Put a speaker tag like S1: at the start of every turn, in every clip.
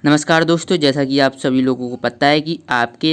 S1: नमस्कार दोस्तों, जैसा कि आप सभी लोगों को पता है कि आपके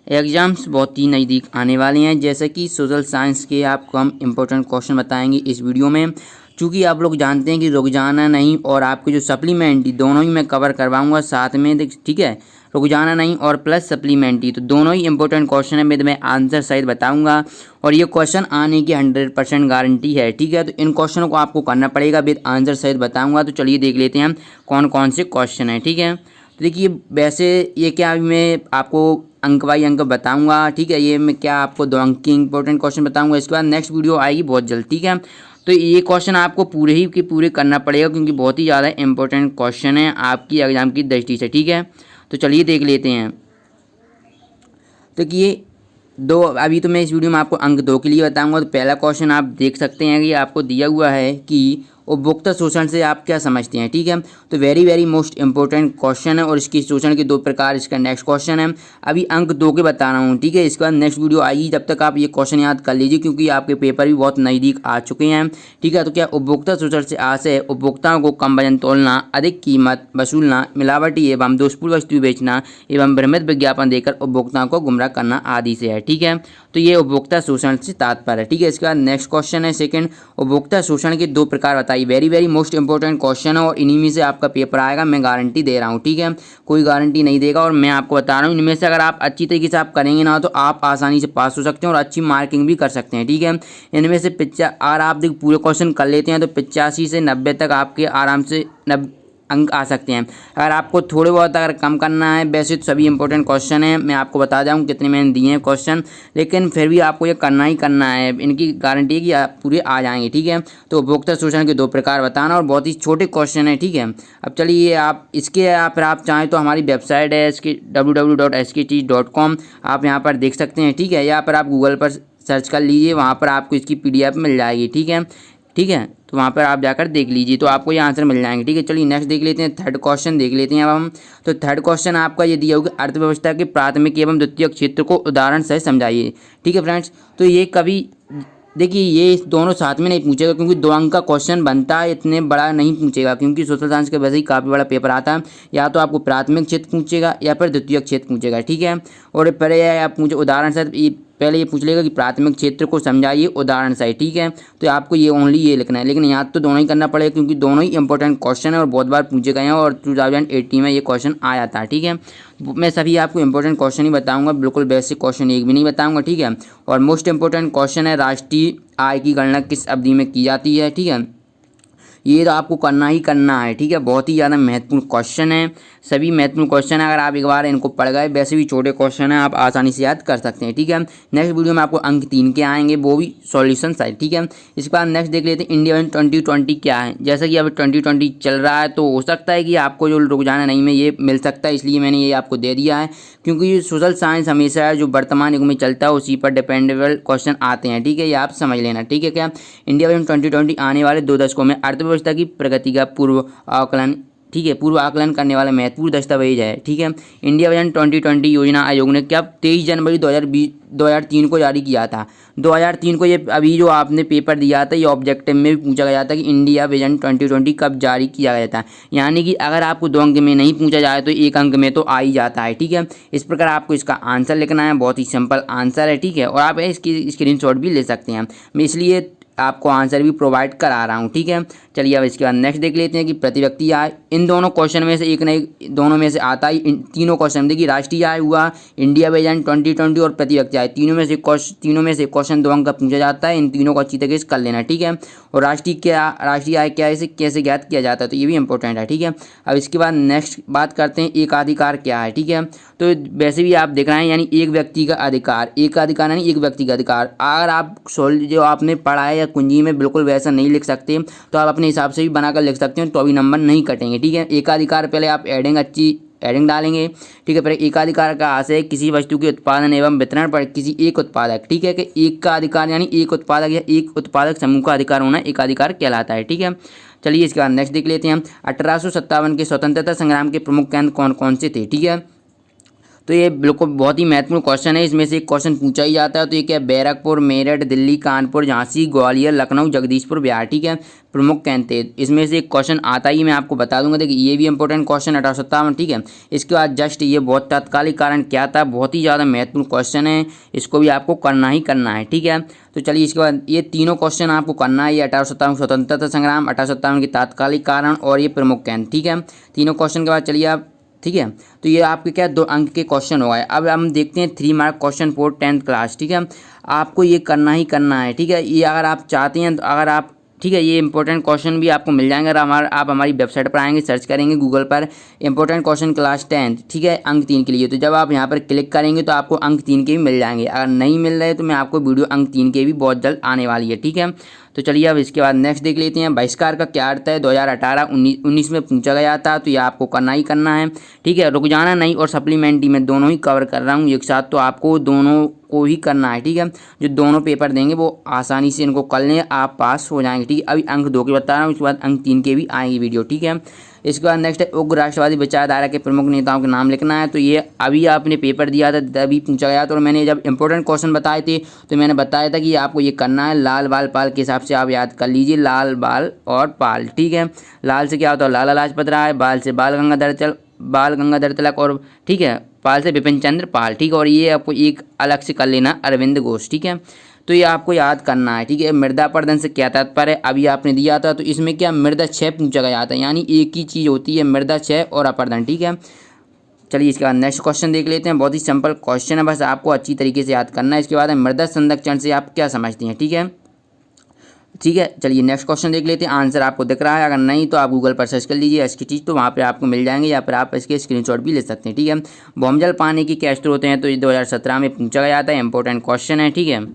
S1: एग्ज़ाम्स बहुत ही नज़दीक आने वाले हैं। जैसे कि सोशल साइंस के आपको हम इम्पोर्टेंट क्वेश्चन बताएंगे इस वीडियो में। चूँकि आप लोग जानते हैं कि रुक जाना नहीं और आपके जो सप्लीमेंट्री दोनों ही मैं कवर करवाऊंगा साथ में, ठीक है। रुक जाना नहीं और प्लस सप्लीमेंट्री, तो दोनों ही इंपॉर्टेंट क्वेश्चन है। मैं आंसर सहित बताऊंगा और ये क्वेश्चन आने की 100% गारंटी है, ठीक है। तो इन क्वेश्चनों को आपको करना पड़ेगा, विद आंसर सहित बताऊंगा। तो चलिए देख लेते हैं हम कौन कौन से क्वेश्चन हैं, ठीक है। तो देखिए, वैसे ये क्या मैं आपको अंक बाई अंक बताऊंगा, ठीक है। ये मैं क्या आपको 2 अंक की इंपॉर्टेंट क्वेश्चन बताऊंगा। इसके बाद नेक्स्ट वीडियो आएगी बहुत जल्द, ठीक है। तो ये क्वेश्चन आपको पूरे ही के पूरे करना पड़ेगा क्योंकि बहुत ही ज़्यादा इंपॉर्टेंट क्वेश्चन है आपकी एग्जाम की दृष्टि से, ठीक है। तो चलिए देख लेते हैं। तो ये अभी तो मैं इस वीडियो में आपको अंक 2 के लिए बताऊंगा। तो पहला क्वेश्चन आप देख सकते हैं कि आपको दिया हुआ है कि उपभोक्ता शोषण से आप क्या समझते हैं, ठीक है। तो वेरी मोस्ट इंपॉर्टेंट क्वेश्चन है और इसकी शोषण के 2 प्रकार, इसका नेक्स्ट क्वेश्चन है। अभी अंक 2 के बता रहा हूँ, ठीक है। इसके बाद नेक्स्ट वीडियो आएगी, जब तक आप ये क्वेश्चन याद कर लीजिए क्योंकि आपके पेपर भी बहुत नज़दीक आ चुके हैं, ठीक है। तो क्या उपभोक्ता शोषण से आशय है उपभोक्ताओं को कम वजन तोलना, अधिक कीमत वसूलना, मिलावटी एवं दोषपूर्ण वस्तु बेचना एवं भ्रमित विज्ञापन देकर उपभोक्ताओं को गुमराह करना आदि से है, ठीक है। तो ये उपभोक्ता शोषण से तात्पर्य है, ठीक है। इसके बाद नेक्स्ट क्वेश्चन है सेकंड, उपभोक्ता शोषण के 2 प्रकार बताइए। वेरी मोस्ट इंपॉर्टेंट क्वेश्चन है और इन्हीं में से आपका पेपर आएगा, मैं गारंटी दे रहा हूँ, ठीक है। कोई गारंटी नहीं देगा और मैं आपको बता रहा हूँ, इनमें से अगर आप अच्छी तरीके से आप करेंगे ना तो आप आसानी से पास हो सकते हैं और अच्छी मार्किंग भी कर सकते हैं, ठीक है। इनमें से अगर आप पूरे क्वेश्चन कर लेते हैं तो 85 से 90 तक आपके आराम से अंक आ सकते हैं। अगर आपको थोड़े बहुत अगर कम करना है, वैसे तो सभी इंपॉर्टेंट क्वेश्चन हैं, मैं आपको बता जाऊँ कितने मैंने दिए हैं क्वेश्चन, लेकिन फिर भी आपको ये करना ही करना है। इनकी गारंटी है कि आप पूरे आ जाएंगे, ठीक है। तो उपभोक्ता शोषण के 2 प्रकार बताना और बहुत ही छोटे क्वेश्चन है, ठीक है। अब चलिए आप इसके फिर आप चाहें तो हमारी वेबसाइट है इसकी www.skteach.com, आप यहाँ पर देख सकते हैं, ठीक है। या पर आप गूगल पर सर्च कर लीजिए, वहाँ पर आपको इसकी PDF मिल जाएगी, ठीक है, ठीक है। तो वहाँ पर आप जाकर देख लीजिए, तो आपको ये आंसर मिल जाएंगे, ठीक है। चलिए नेक्स्ट देख लेते हैं, थर्ड क्वेश्चन देख लेते हैं अब हम। तो थर्ड क्वेश्चन आपका ये दिया होगा, अर्थव्यवस्था के प्राथमिक एवं द्वितीयक क्षेत्र को उदाहरण से समझाइए, ठीक है फ्रेंड्स। तो ये कभी देखिए, ये दोनों साथ में नहीं पूछेगा क्योंकि 2 अंक का क्वेश्चन बनता है, इतने बड़ा नहीं पूछेगा क्योंकि सोशल साइंस के वैसे ही काफ़ी बड़ा पेपर आता है। या तो आपको प्राथमिक क्षेत्र पूछेगा या फिर द्वितीयक क्षेत्र पूछेगा, ठीक है। और पहले आप पूछे उदाहरण से, पहले ये पूछ लेगा कि प्राथमिक क्षेत्र को समझाइए उदाहरण से, ठीक है। तो आपको ये ओनली ये लिखना है, लेकिन यहाँ तो दोनों ही करना पड़ेगा क्योंकि दोनों ही इंपॉर्टेंट क्वेश्चन है और बहुत बार पूछे गए हैं और 2018 में ये क्वेश्चन आया था, ठीक है। मैं सभी आपको इंपॉर्टेंट क्वेश्चन ही बताऊंगा, बिल्कुल बेसिक क्वेश्चन एक भी नहीं बताऊंगा, ठीक है। और मोस्ट इंपॉर्टेंट क्वेश्चन है, राष्ट्रीय आय की गणना किस अवधि में की जाती है, ठीक है। ये तो आपको करना ही करना है, ठीक है। बहुत ही ज़्यादा महत्वपूर्ण क्वेश्चन है, सभी महत्वपूर्ण क्वेश्चन है। अगर आप एक बार इनको पढ़ गए, वैसे भी छोटे क्वेश्चन है, आप आसानी से याद कर सकते हैं, ठीक है। नेक्स्ट वीडियो में आपको अंक 3 के आएंगे, वो भी सॉल्यूशन साइड, ठीक है। इसके बाद नेक्स्ट देख लेते हैं, इंडिया विजन 2020 क्या है। जैसा कि अब 2020 चल रहा है तो हो सकता है कि आपको जो रुक जाना नहीं में ये मिल सकता है, इसलिए मैंने ये आपको दे दिया है क्योंकि ये सोशल साइंस हमेशा जो वर्तमान युग में चलता है उसी पर डिपेंडेबल क्वेश्चन आते हैं, ठीक है। ये आप समझ लेना, ठीक है। क्या इंडिया विजन 2020 आने वाले 2 दशकों में अर्थव्यवस्था की प्रगति का पूर्व आकलन, ठीक है, पूर्व आकलन करने वाला महत्वपूर्ण दस्तावेज है, ठीक है। इंडिया विजन 2020 योजना आयोग ने क्या 23 जनवरी 2003 को जारी किया था। 2003 को, ये अभी जो आपने पेपर दिया था, ये ऑब्जेक्टिव में भी पूछा गया था कि इंडिया विजन 2020 कब जारी किया गया था। यानी कि अगर आपको 2 अंक में नहीं पूछा जाए तो 1 अंक में तो आ ही जाता है, ठीक है। इस प्रकार आपको इसका आंसर लिखना है, बहुत ही सिंपल आंसर है, ठीक है। और आप इसकी स्क्रीनशॉट भी ले सकते हैं, मैं इसलिए आपको आंसर भी प्रोवाइड करा रहा हूँ, ठीक है। चलिए अब इसके बाद नेक्स्ट देख लेते हैं कि प्रति व्यक्ति आय, इन दोनों क्वेश्चन में से एक न एक दोनों में से आता ही, इन तीनों क्वेश्चन देखिए, राष्ट्रीय आय हुआ, इंडिया विजन 2020 और प्रति व्यक्ति आय, तीनों में से क्वेश्चन 2 अंक का पूछा जाता है। इन तीनों को अच्छी तरीके से कर लेना, ठीक है। और राष्ट्रीय आय क्या है, इसे कैसे ज्ञात किया जाता है, तो ये भी इंपॉर्टेंट है, ठीक है। अब इसके बाद नेक्स्ट बात करते हैं, एकाधिकार क्या है, ठीक है। तो वैसे भी आप देख रहे हैं, यानी एक व्यक्ति का अधिकार, एक का अधिकार यानी एक व्यक्ति का अधिकार। अगर आप जो आपने पढ़ा है या कुंजी में बिल्कुल वैसा नहीं लिख सकते तो आप अपने हिसाब से भी बनाकर लिख सकते हैं, तो अभी नंबर नहीं कटेंगे, ठीक है। एकाधिकार पहले आप एडिंग डालेंगे, ठीक है। फिर एकाधिकार का आशय किसी वस्तु के उत्पादन एवं वितरण पर किसी एक उत्पादक, ठीक है, कि एक का अधिकार यानी एक उत्पादक या एक उत्पादक समूह का अधिकार होना एकाधिकार कहलाता है, ठीक है। चलिए इसके बाद नेक्स्ट देख लेते हैं हम, 1857 के स्वतंत्रता संग्राम के प्रमुख केंद्र कौन कौन से थे, ठीक है। तो ये बिल्कुल बहुत ही महत्वपूर्ण क्वेश्चन है, इसमें से एक क्वेश्चन पूछा ही जाता है। तो ये क्या है, बैरकपुर, मेरठ, दिल्ली, कानपुर, झांसी, ग्वालियर, लखनऊ, जगदीशपुर, बिहार, ठीक है, प्रमुख केंद्र, इसमें से एक क्वेश्चन आता ही मैं आपको बता दूंगा। देखिए ये भी इंपॉर्टेंट क्वेश्चन 1857, ठीक है। इसके बाद जस्ट ये बहुत तत्कालिक कारण क्या था, बहुत ही ज़्यादा महत्वपूर्ण क्वेश्चन है, इसको भी आपको करना ही करना है, ठीक है। तो चलिए इसके बाद ये तीनों क्वेश्चन आपको करना है, ये 1857 स्वतंत्रता संग्राम, 1857 के तात्कालिक कारण और ये प्रमुख केंद्र, ठीक है। तीनों क्वेश्चन के बाद चलिए आप, ठीक है। तो ये आपके क्या 2 अंक के क्वेश्चन हो गए। अब हम देखते हैं 3 mark question for 10th class, ठीक है। आपको ये करना ही करना है, ठीक है। ये अगर आप चाहते हैं तो अगर आप, ठीक है, ये इंपॉर्टेंट क्वेश्चन भी आपको मिल जाएंगे। अगर आप हमारी वेबसाइट पर आएंगे, सर्च करेंगे गूगल पर इंपॉर्टेंट क्वेश्चन क्लास 10th, ठीक है, अंक 3 के लिए, तो जब आप यहाँ पर क्लिक करेंगे तो आपको अंक 3 के भी मिल जाएंगे। अगर नहीं मिल रहे तो मैं आपको वीडियो अंक 3 के भी बहुत जल्द आने वाली है, ठीक है। तो चलिए अब इसके बाद नेक्स्ट देख लेते हैं। बहिष्कार का क्या अर्थ है, 2018-19 में पूछा गया था, तो ये आपको करना ही करना है, ठीक है। रुक जाना नहीं और सप्लीमेंट्री में दोनों ही कवर कर रहा हूँ एक साथ, तो आपको दोनों को ही करना है, ठीक है। जो दोनों पेपर देंगे वो आसानी से इनको कर लें, आप पास हो जाएंगे, ठीक है। अभी अंक 2 के बता रहा हूँ, उसके बाद अंक 3 के भी आएंगी वीडियो, ठीक है। इसके बाद नेक्स्ट है उग्र राष्ट्रवादी विचारधारा के प्रमुख नेताओं के नाम लिखना है। तो ये अभी आपने पेपर दिया था तभी पूछा गया था, और मैंने जब इंपॉर्टेंट क्वेश्चन बताए थे तो मैंने बताया था कि आपको ये करना है। लाल, बाल, पाल के हिसाब से आप याद कर लीजिए, लाल, बाल और पाल, ठीक है। लाल से क्या होता है, लाला लाजपत राय, बाल से बाल गंगाधर तिलक, और ठीक है, पाल से बिपिन चंद्र पाल, ठीक है। और ये आपको एक अलग से कर लेना, अरविंद घोष, ठीक है। तो ये आपको याद करना है, ठीक है। मृदा अपरदन से क्या तात्पर्य है, अभी आपने दिया था, तो इसमें क्या मृदा क्षय पूछा गया था, यानी एक ही चीज़ होती है, मृदा क्षय और अपरदन, ठीक है। चलिए इसके बाद नेक्स्ट क्वेश्चन देख लेते हैं। बहुत ही सिंपल क्वेश्चन है, बस आपको अच्छी तरीके से याद करना है। इसके बाद मृदा संरक्षण से आप क्या समझते हैं, ठीक है, ठीक है। चलिए नेक्स्ट क्वेश्चन देख लेते हैं। आंसर आपको दिख रहा है, अगर नहीं तो आप गूगल पर सर्च कर लीजिए इसकी चीज़, तो वहाँ पे आपको मिल जाएंगे, या फिर आप इसके स्क्रीनशॉट भी ले सकते हैं, ठीक है। भौमजल पानी की क्या स्रोत हैं, तो ये 2017 में पूछा गया था, इंपॉर्टेंट क्वेश्चन है, ठीक है।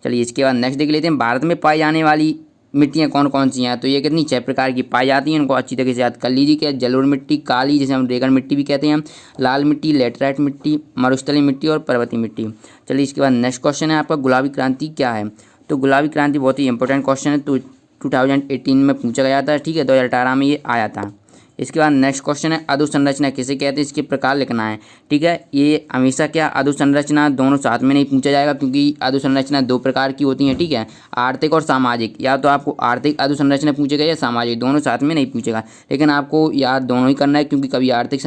S1: चलिए इसके बाद नेक्स्ट देख लेते हैं। भारत में पाई जाने वाली मिट्टियाँ कौन कौन सी हैं, तो ये कितनी 6 प्रकार की पाई जाती हैं, इनको अच्छी तरीके से याद कर लीजिए। क्या, जलोढ़ मिट्टी, काली जिसे हम रेगन मिट्टी भी कहते हैं, लाल मिट्टी, लेटराइट मिट्टी, मरुस्थलीय मिट्टी और पर्वतीय मिट्टी। चलिए इसके बाद नेक्स्ट क्वेश्चन है आपका, गुलाबी क्रांति क्या है, तो गुलाबी क्रांति बहुत ही इंपॉर्टेंट क्वेश्चन है, तो 2018 में पूछा गया था, ठीक है, 2018 में ये आया था। इसके बाद नेक्स्ट क्वेश्चन है, अधोसंरचना किसे कहते हैं, इसके प्रकार लिखना है, ठीक है। ये हमेशा क्या, अधोसंरचना दोनों साथ में नहीं पूछा जाएगा, क्योंकि अधोसंरचना 2 प्रकार की होती हैं, ठीक है, आर्थिक और सामाजिक। या तो आपको आर्थिक अधोसंरचना पूछेगा या सामाजिक, दोनों साथ में नहीं पूछेगा, लेकिन आपको याद दोनों ही करना है, क्योंकि कभी आर्थिक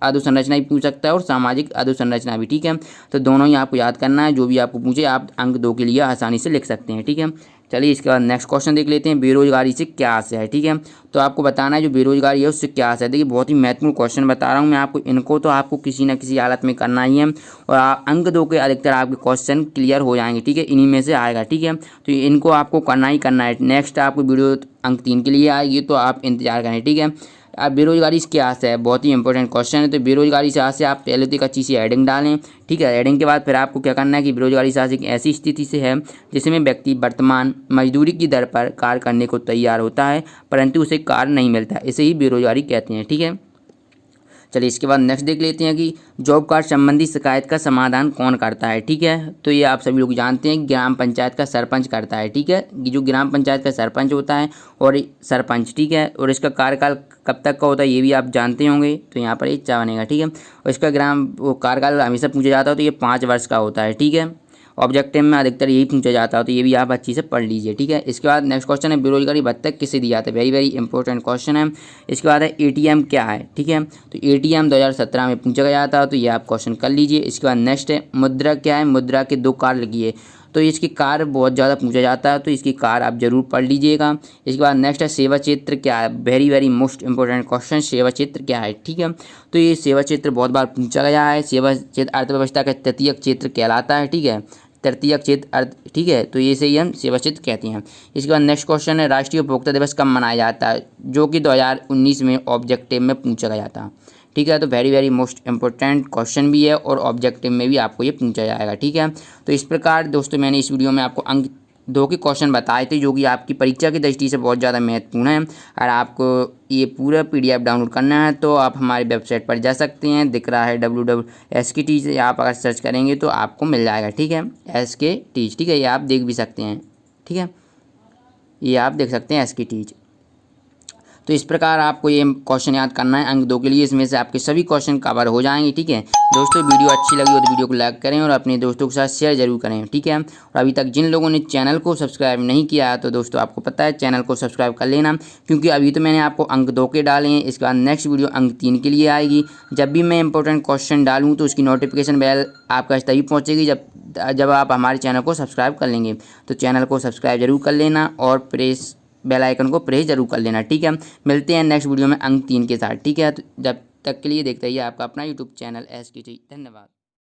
S1: अधोसंरचना भी पूछ सकता है और सामाजिक अधोसंरचना भी, ठीक है। तो दोनों ही आपको याद करना है, जो भी आपको पूछे आप अंक 2 के लिए आसानी से लिख सकते हैं, ठीक है। चलिए इसके बाद नेक्स्ट क्वेश्चन देख लेते हैं। बेरोजगारी से क्या आशय है, ठीक है। तो आपको बताना है जो बेरोजगारी है उससे क्या आशय है। देखिए बहुत ही महत्वपूर्ण क्वेश्चन बता रहा हूँ मैं आपको, इनको तो आपको किसी न किसी हालत में करना ही है, और अंक 2 के अधिकतर आपके क्वेश्चन क्लियर हो जाएंगे, ठीक है, इन्हीं में से आएगा, ठीक है। तो इनको आपको करना ही करना है। नेक्स्ट आपको वीडियो अंक 3 के लिए आएगी, तो आप इंतजार करें, ठीक है। अब बेरोजगारी से क्या आशय है, बहुत ही इंपॉर्टेंट क्वेश्चन है। तो बेरोजगारी से आशय आप पहले तो एक अच्छी सी हेडिंग डालें, ठीक है। हेडिंग के बाद फिर आपको क्या करना है कि बेरोजगारी से आशय एक ऐसी स्थिति से है जिसमें व्यक्ति वर्तमान मजदूरी की दर पर कार्य करने को तैयार होता है, परंतु उसे कार्य नहीं मिलता, इसे ही बेरोजगारी कहते हैं, ठीक है। चलिए इसके बाद नेक्स्ट देख लेते हैं कि जॉब कार्ड संबंधी शिकायत का समाधान कौन करता है, ठीक है। तो ये आप सभी लोग जानते हैं, ग्राम पंचायत का सरपंच करता है, ठीक है। जो ग्राम पंचायत का सरपंच होता है और सरपंच, ठीक है, और इसका कार्यकाल कब तक का होता है ये भी आप जानते होंगे, तो यहाँ पर ये 4 बनेगा, ठीक है। और इसका कार्यकाल हमेशा पूछा जाता है, तो ये 5 वर्ष का होता है, ठीक है। ऑब्जेक्टिव में अधिकतर यही पूछा जाता है, तो ये भी आप अच्छी से पढ़ लीजिए, ठीक है। इसके बाद नेक्स्ट क्वेश्चन है, बेरोजगारी भत्ता किसे दिया जाता है, वेरी वेरी इंपॉर्टेंट क्वेश्चन है। इसके बाद है एटीएम क्या है, ठीक है। तो एटीएम 2017 में पूछा गया था, तो ये आप क्वेश्चन कर लीजिए। इसके बाद नेक्स्ट है, मुद्रा क्या है, मुद्रा के 2 कार्य लिखिए, तो इसकी कार्य बहुत ज़्यादा पूछा जाता है, तो इसकी कार्य आप जरूर पढ़ लीजिएगा। इसके बाद नेक्स्ट है, सेवा क्षेत्र क्या है, very very most important question, सेवा क्षेत्र क्या है, ठीक है। तो ये सेवा क्षेत्र बहुत बार पूछा गया है। सेवा क्षेत्र अर्थव्यवस्था का तृतीयक क्षेत्र कहलाता है, ठीक है, तृतीयक क्षेत्र अर्थ, ठीक है। तो ये से ही हम सेवा क्षेत्र कहते हैं। इसके बाद नेक्स्ट क्वेश्चन है, राष्ट्रीय उपभोक्ता दिवस कब मनाया जाता है, जो कि 2019 में ऑब्जेक्टिव में पूछा गया था, ठीक है। तो very very most important question भी है, और ऑब्जेक्टिव में भी आपको ये पूछा जाएगा, ठीक है। तो इस प्रकार दोस्तों मैंने इस वीडियो में आपको अंक 2 के क्वेश्चन बताए थे, जो कि आपकी परीक्षा की दृष्टि से बहुत ज़्यादा महत्वपूर्ण है। अगर आपको ये पूरा PDF डाउनलोड करना है तो आप हमारी वेबसाइट पर जा सकते हैं, दिख रहा है www.SKTeach, आप अगर सर्च करेंगे तो आपको मिल जाएगा, ठीक है, SKTeach, ठीक है। ये आप देख भी सकते हैं, ठीक है, ये आप देख सकते हैं SKTeach। तो इस प्रकार आपको ये क्वेश्चन याद करना है अंक 2 के लिए। इसमें से आपके सभी क्वेश्चन कवर हो जाएंगे। ठीक है दोस्तों, वीडियो अच्छी लगी हो तो वीडियो को लाइक करें और अपने दोस्तों के साथ शेयर जरूर करें। ठीक है, और अभी तक जिन लोगों ने चैनल को सब्सक्राइब नहीं किया है तो दोस्तों आपको पता है चैनल को सब्सक्राइब कर लेना, क्योंकि अभी तो मैंने आपको अंक 2 के डाले हैं। इसके बाद नेक्स्ट वीडियो अंक 3 के लिए आएगी। जब भी मैं इंपॉर्टेंट क्वेश्चन डालूँ तो उसकी नोटिफिकेशन बेल आपका तभी पहुँचेगी जब आप हमारे चैनल को सब्सक्राइब कर लेंगे। तो चैनल को सब्सक्राइब जरूर कर लेना और बेल आइकन को प्रेस जरूर कर लेना। ठीक है, मिलते हैं नेक्स्ट वीडियो में अंक 3 के साथ। ठीक है, तो जब तक के लिए देखते रहिए आपका अपना यूट्यूब चैनल SK। धन्यवाद।